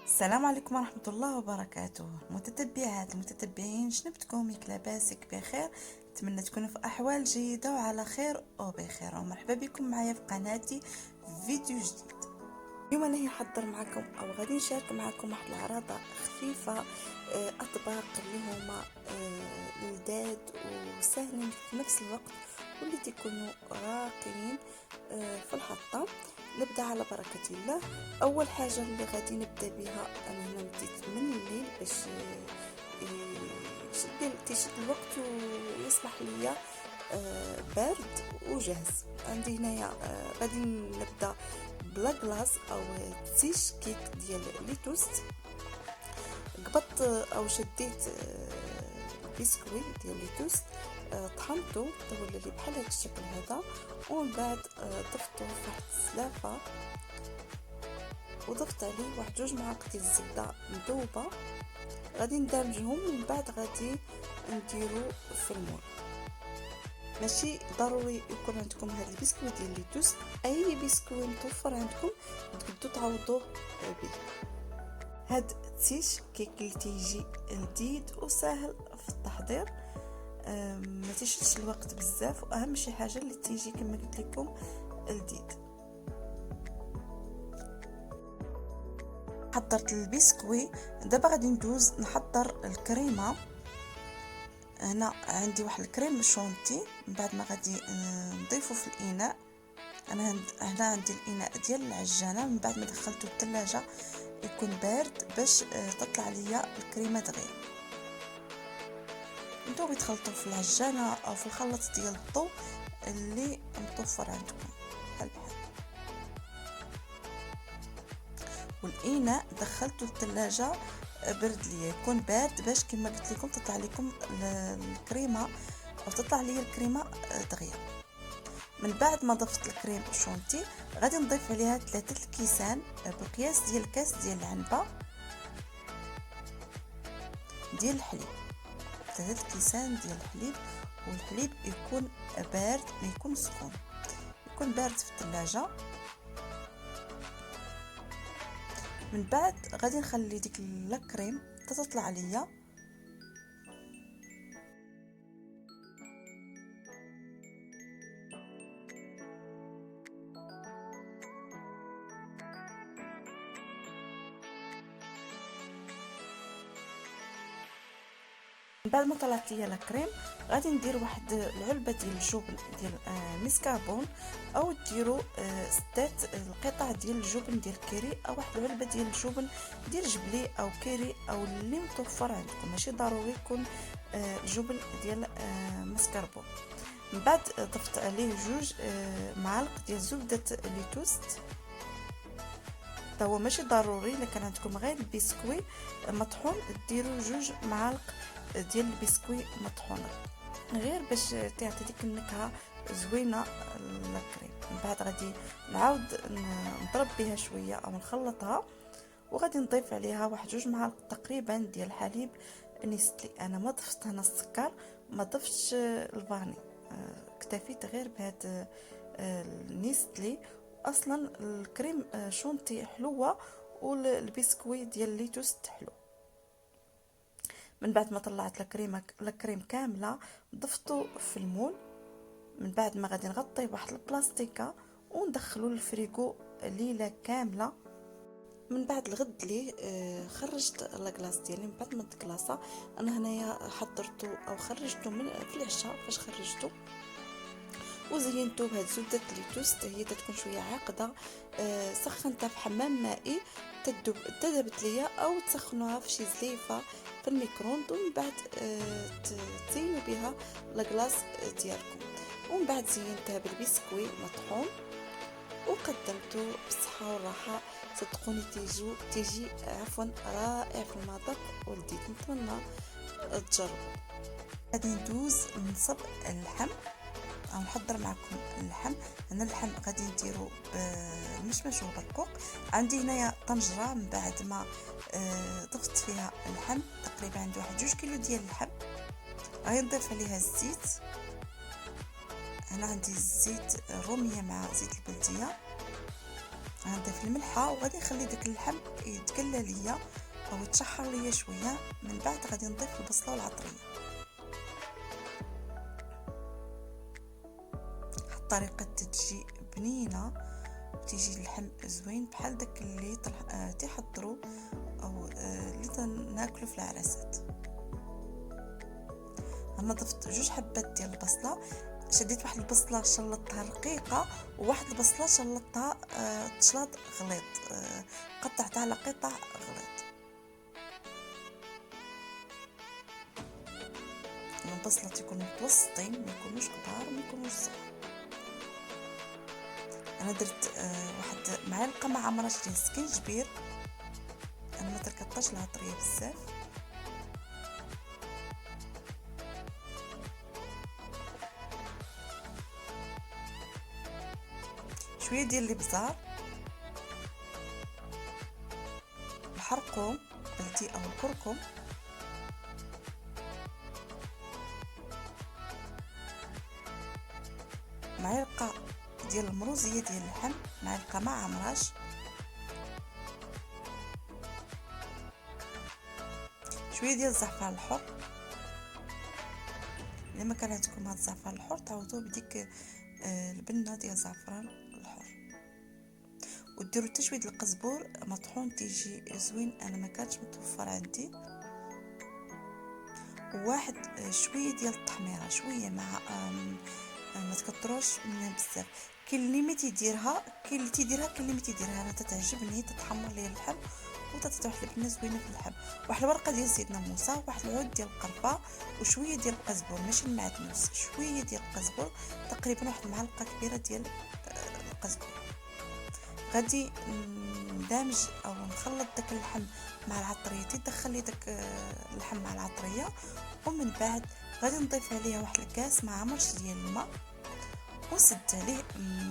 السلام عليكم ورحمة الله وبركاته. متتبعات المتتبعين، شنبتكم؟ ياك لاباس، ياك بخير؟ نتمنى تكونوا في احوال جيدة وعلى خير وبخير، ومرحبا بكم معايا في قناتي في فيديو جديد. اليوم انا هي حضر معكم او غادي نشارك معكم واحد العراضة خفيفة، اطباق اللي هما لذاذ وسهلين في نفس الوقت، واللي تيكونوا راقيين في الحطة. نبدا على بركه الله. اول حاجه اللي غادي نبدا بها، انا هنا بديت من الليل باش تيشد الوقت ويصبح ليا بارد وجاهز. عندي هنايا غادي نبدا بلا كلاص او تيش كيك ديال لي توست. قبضت او شديت البسكوي ديال لي توست، طحنته تولى لي بحال هذا الشكل هذا، ومن بعد ضفته في واحد السلافه وضفت عليه واحد 2 معالق ديال الزبده مذوبه. غادي ندمجهم ومن بعد غادي نديرو في المول. ماشي ضروري يكون عندكم هذا البسكوي ديال لي توست، اي بسكوي متوفر عندكم تقدروا تعوضوه به. هاد التيش كيك اللي تيجي لذيذ وسهل في التحضير، ما تشدش الوقت بزاف، واهم شي حاجه اللي تيجي كما قلت لكم لذيذ. حضرت البسكوي، دابا غادي ندوز نحضر الكريمه. هنا عندي واحد الكريم شونتي، من بعد ما غادي نضيفه في الاناء. انا هنا عندي الاناء ديال العجانه، من بعد ما دخلته الثلاجه يكون بارد باش تطلع ليا الكريمه دغيا. نتوما تخلطوا في العجانه او في الخلاط ديال الضو اللي متوفر عندكم بحال والاناء دخلته الثلاجه برد ليا، يكون بارد باش كما قلت لكم تطلع لكم الكريمه او تطلع ليا الكريمه دغيا. من بعد ما ضفت الكريم شونتي غادي نضيف عليها 3 الكيسان بقياس ديال الكاس ديال العنبه ديال الحليب. 3 كيسان ديال الحليب، والحليب يكون بارد ما يكون سخون، يكون بارد في الثلاجه. من بعد غادي نخلي ديك الكريم تطلع ليا. من بعد ما طلعت ليا الكريم غادي ندير واحد العلبه ديال الجبن ديال مسكابون، او ديروا 6 القطع ديال الجبن ديال كيري، او واحد العلبه ديال الجبن ديال جبلي او كيري او اللي متوفر عندكم، ماشي ضروري يكون الجبن ديال مسكربون. من بعد ضفت عليه 2 معالق ديال زبده لي توست. هو ماشي ضروري، الا كان عندكم غير البسكوي مطحون ديروا 2 معالق ديال البسكوي مطحونه، غير باش تعطي ديك النكهه زوينه للكريم. من بعد غادي نعاود نضرب بها شويه او نخلطها، وغادي نضيف عليها واحد 2 معالق تقريبا ديال الحليب نيستلي. انا ما ضفت هنا السكر، ما ضفتش الفاني، اكتفيت غير بهذا النيستلي. اصلا الكريم شونتي حلوه والبسكوي ديال لي توست حلو. من بعد ما طلعت الكريم كامله ضفته في المول. من بعد ما غادي نغطيه بواحد البلاستيكه وندخلو للفريغو ليله كامله. من بعد الغد لي خرجت لاكلاص ديالي. من بعد ما الكلاصه انا هنايا حضرته او خرجته من في العشاء، فاش خرجته وزينته بهاد زبده لي توست، هي تكون شويه عاقده. سخنتها في حمام مائي تذبت ليا، او تسخنوها في شي زليفه في الميكرووند، ومن بعد تزينوا بها لاكلاص ديالكم. ومن بعد زينتها بالبسكوي مطحون وقدمته بالصحه والراحه. صدقوني تيجي رائع في المذاق ولذيذ، نتمنى تجربوا. غادي ندوز نصب اللحم او نحضر معكم اللحم. انا اللحم غادي نديرو بالمشمش والبرقوق. عندي هنايا طنجره، من بعد ما ضفت فيها اللحم تقريبا عندي واحد 2 كيلو ديال اللحم. غادي نضيف عليها الزيت. هنا عندي الزيت الروميه مع زيت البلديه، غنضيف الملحه وغادي نخلي داك اللحم يتقلى ليا او يتشحر ليا شويه. من بعد غادي نضيف البصله والعطريه. الطريقه تجي بنينه وتيجي اللحم زوين بحال داك اللي تيحضروا او اللي تناكلوا في العراسات. انا ضفت 2 حبات ديال البصله، شديت واحد البصله شلطتها رقيقه وواحد البصله شلطتها تشلاط غليظ، قطعتها على قطع غليظ. البصله تيكونوا متوسطين، ما يكونوش كبار ما يكونوش صغار. انا درت واحد معلقه مع عمره ديال السكينجبير، انا ما تركطاش العطريه بزاف. شويه ديال الابزار، الحرقوم بلدي او الكركم، معلقه ديال المروزيه ديال اللحم، معلقه مع عمراش، شويه ديال الزعفران الحر. الا ما كان عندكم هذا الزعفران الحر تعوضوه بديك البنه ديال الزعفران الحر. وديروا حتى شويه القزبور مطحون تيجي زوين، انا ما كانش متوفر عندي. وواحد شويه ديال التحميره، شويه مع ما تكثروش منها بزاف. كاين اللي ما تيديرها، كاين اللي تيديرها، كاين اللي ما تيديرها. انا تتعجبني تتحمر ليا اللحم وتتعطي واحد البنه زوينه في اللحم. واحد الورقه ديال زيت ناموسه، واحد العود ديال القرفه، وشويه ديال القزبور ماشي المعدنوس، شويه ديال القزبور، تقريبا واحد المعلقه كبيره ديال القزبور. غادي ندمج او نخلط داك اللحم مع العطريه، تدخل لي داك اللحم مع العطريه. ومن بعد غادي نضيف عليها واحد الكاس مع مرش ديال الماء ونسد عليه.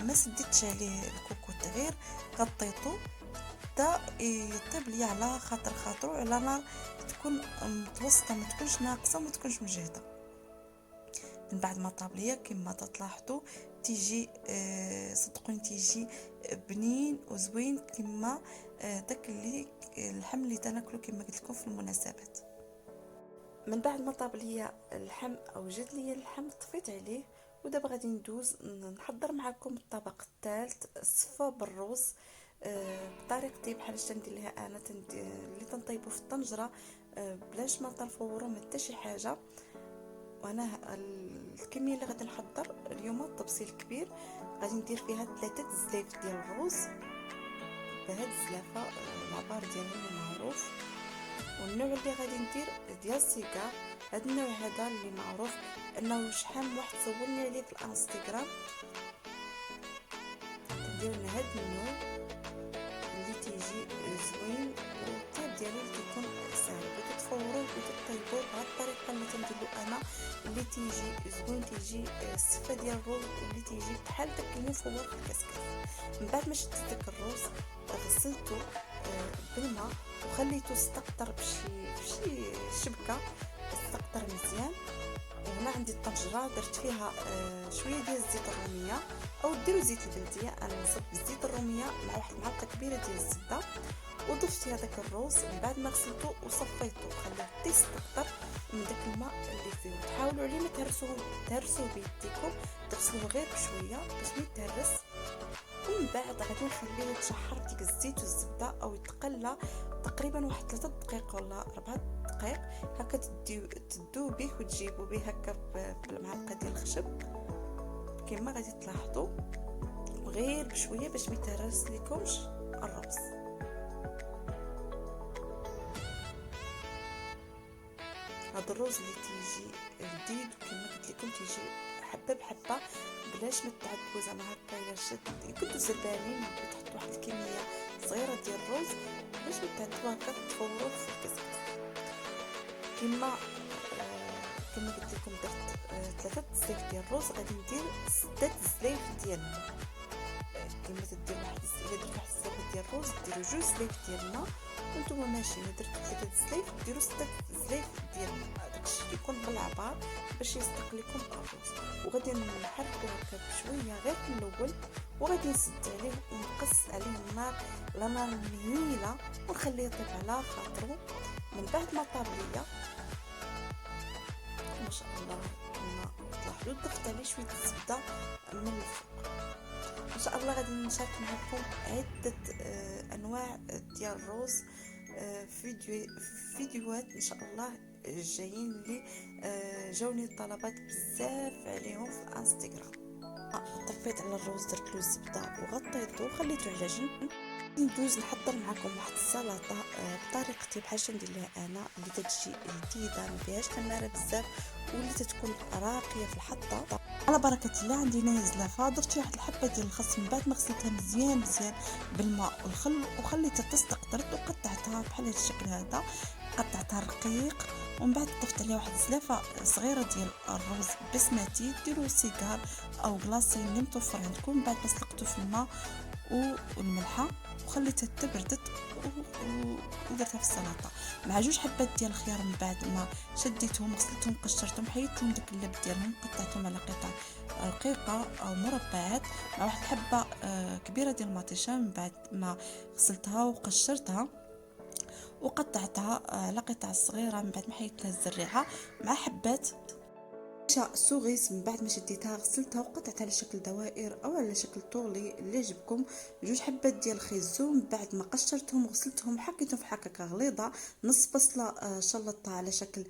ما سديتش عليه الكوكوط، غير غطيته حتى يطيب لي على خاطرو، على نار تكون متوسطه، ما تكونش ناقصه وما تكونش مجهده. من بعد ما طاب ليا كما تلاحظوا تيجي صدقوني تيجي بنين وزوين كما داك اللي اللحم اللي تناكلو كما قلت لكم في المناسبات. من بعد ما طاب ليا اللحم او جد ليا اللحم طفيت عليه. ودابا غادي ندوز نحضر معكم الطبق الثالث، الصفه بالروز بطريقتي بحال تندير ليها انا اللي تنطيبو في الطنجره بلاش ما نفورو ما حتى شي حاجه. وانا الكميه اللي غادي نحضر اليوم الطبسيل كبير، غادي ندير فيها 3 زلايف ديال الروز بهاد الزلافه العبار ديالها المعروف. والنوع اللي غادي ندير ديال السيكار، هذا النوع هذا اللي معروف انه شحال واحد صورني عليه في الانستغرام. ندير لنا هذا النوع اللي تيجي زوين والطيب ديالو كيكون ساهل، بغيتو تفوروه بغيتو طيبوه بهاد الطريقه اللي تنديرو انا، اللي تيجي زوين تيجي الصفه ديال الروز اللي تيجي بحال داك اللي مفور في الكسكس. من بعد ما شديت داك الروز غسلته بالماء وخليته استقطر بشي شبكه، استقطر مزيان. وهنا عندي الطنجره درت فيها شويه ديال الزيت الروميه او ديروا زيت البلديه، انا نصب الزيت الروميه مع واحد المعلقه كبيره ديال الزبده وضفت فيها داك الروز. من بعد ما غسلته وصفيته خليته يستقطر من داك الماء اللي فيه. تحاولوا عليه ما تهرسوه بيديكم، تغسلوه غير بشويه باش ما يتهرس. ومن بعد غادي نخليه يتشحر ديك الزيت والزبده او يتقلى تقريبا واحد 3 دقائق ولا 4 دقائق هكا. تدو به وتجيبوا به هكا بالمعلقه ديال الخشب كما غادي تلاحظوا، غير بشويه باش ما يتهرس لكمش الرز. هذا الرز اللي تيجي جديد وكما قلت لكم تيجي حبه بحبه بلاش ما تعذبوا زعما هكا. الا شد كنتو زربانين تحطوا واحد الكميه صغيره ديال الرز باش ما تعذبوا هكا تفوروه في الكسكس. كما قلت لكم درت 3 زلايف ديال الرز، غادي ندير 6 زلايف ديال الماء. كما تدير واحد الا درت واحد الزلايف ديال الرز ديروا 2 زلايف ديال الماء وانتم ماشيين درتو 3 زلايف ديروا 6 زلايف ديال داكشي اللي يكون بالعبار باش يصدق لكم الرز. وغادي نحركو هكا بشويه غير في الاول، وغادي نسد عليه ونقص عليه النار لا نار مهيله ونخليه يطيب على خاطرو. من بعد ما طاب ليا ما شاء الله تلاحظوا ضفت عليه شويه الزبده من الفوق. ان شاء الله غادي نشارك معكم عده انواع ديال الرز فيديوهات ان شاء الله جايين لي. جاوني طلبات بزاف عليهم في الانستغرام. طفيت على الرز، درت له الزبده وغطيته وخليته على جنب. ندوز نحضر معكم واحد السلطه بطريقتي بحال ندير لها انا، اللي تجي جديده ما فيهاش تماره بزاف واللي تتكون راقيه في الحطه على بركه الله. عندي نازله درت واحد الحبه ديال الخس، من بعد ما غسلتها مزيان بالماء والخل وخليتها تستقطرت وقطعتها بحال هذا الشكل هذا، قطعتها رقيق. ومن بعد ضفت عليها واحد زلافه صغيره ديال الرز بسمتي، ديروا سيجار او كلاصين اللي متوفر عندكم. من بعد ما سلقته في الماء والملحه وخليتها تبردت ودرتها في السلطه مع 2 حبات ديال الخيار. من بعد ما شديتهم غسلتهم قشرتهم حيدت لهم داك اللب ديالهم، قطعتهم على قطع رقيقه او مربعات مع واحد الحبه كبيره ديال المطيشه. من بعد ما غسلتها وقشرتها وقطعتها على قطع صغيره. من بعد ما حيدت لها الزريعه مع حبات سوغيس. من بعد ما شديتها غسلتها وقطعتها على شكل دوائر او على شكل طولي اللي يعجبكم. 2 حبات ديال الخيزو. من بعد ما قشرتهم وغسلتهم حكيتهم في حكاكه غليظه. نص بصله شلطتها على شكل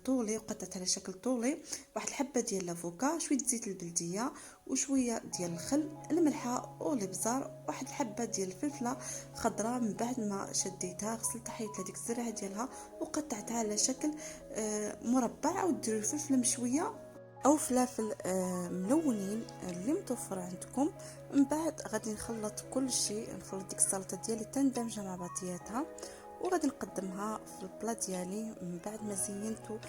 طولي وقطعتها على شكل طولي. واحد الحبه ديال لافوكا، شويه زيت البلديه وشويه ديال الخل، الملحه والابزار، واحد الحبه ديال الفلفله خضراء. من بعد ما شديتها غسلتها حيدت هذيك الزرعه ديالها وقطعتها على شكل مربع. او ديروا الفلفله مشويه او فلافل ملونين اللي متوفر عندكم. من بعد غادي نخلط كل شيء، نخلط ديك السلطه ديالي تندمج مع بعضياتها وغادي نقدمها في البلا ديالي. من بعد ما زينته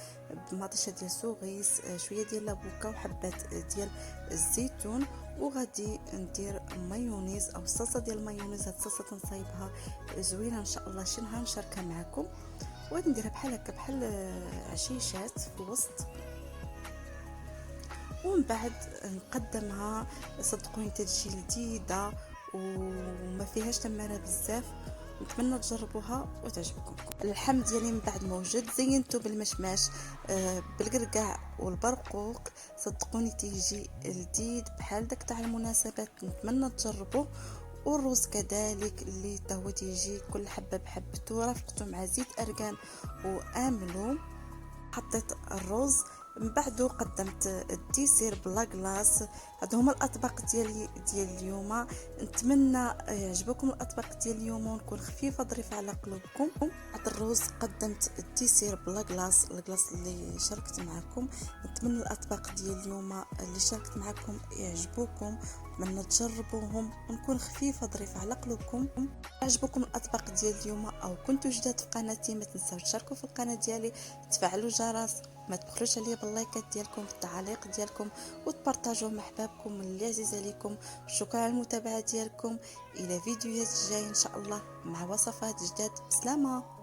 بمطيشه ديال سوغيس، شويه ديال لابوكا وحبات ديال الزيتون، وغادي ندير مايونيز او الصلصه ديال المايونيز. هاد الصلصه تنصايبها زوينه ان شاء الله، شنها نشاركها معكم. وغادي نديرها بحال هكا بحال عشيشات في الوسط. ومن بعد نقدمها. صدقوني تجي لذيذه وما فيهاش تماره بزاف، نتمنى تجربوها وتعجبكم. اللحم ديالي من بعد موجود زينته بالمشماش بالقرقاع والبرقوق. صدقوني تيجي لذيذ بحال داك تاع المناسبات، نتمنى تجربوه. والرز كذلك اللي هو تيجي كل حبه بحبته، رافقته مع زيت ارغان واملو. حطيت الرز من بعده قدمت الديسير بلا كلاص. هادو هما الاطباق ديالي ديال اليوم. نتمنى يعجبكم الاطباق ديال اليوم ونكون خفيفه ظريفه على قلوبكم. بعد الرز قدمت الديسير بلا كلاص، الكلاص اللي شاركت معكم. نتمنى الاطباق ديال اليوم اللي شاركت معكم يعجبوكم، نتمنى تجربوهم ونكون خفيفه ظريفه على قلوبكم. عجبكم الاطباق ديال اليوم او كنتوا جداد في قناتي، ما تنساوش تشاركوا في القناه ديالي، تفعلوا الجرس، ما تبخلوش عليا باللايكات ديالكم، بالتعاليق ديالكم، وتبارطاجوه مع احبابكم اللي عزيز عليكم. شكرا على المتابعه ديالكم. الى فيديوهات جاي ان شاء الله مع وصفات جداد. بسلامه.